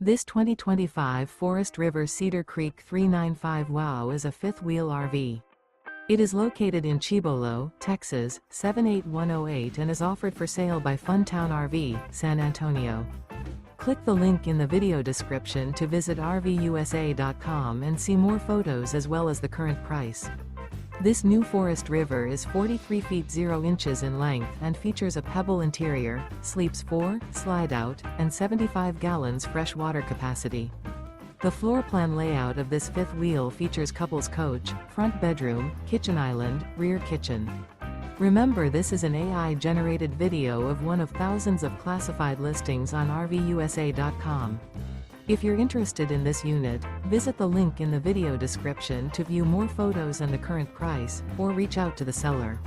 This 2025 Forest River Cedar Creek 395 WOW is a fifth-wheel RV. It is located in Cibolo, Texas, 78108 and is offered for sale by Funtown RV, San Antonio. Click the link in the video description to visit RVUSA.com and see more photos as well as the current price. This new Forest River is 43 feet 0 inches in length and features a PEBBLE interior, sleeps 4, slide-out, and 75 gallons fresh water capacity. The floor plan layout of this fifth wheel features couples coach, front bedroom, kitchen island, rear kitchen. Remember, this is an AI-generated video of one of thousands of classified listings on RVUSA.com. If you're interested in this unit, visit the link in the video description to view more photos and the current price, or reach out to the seller.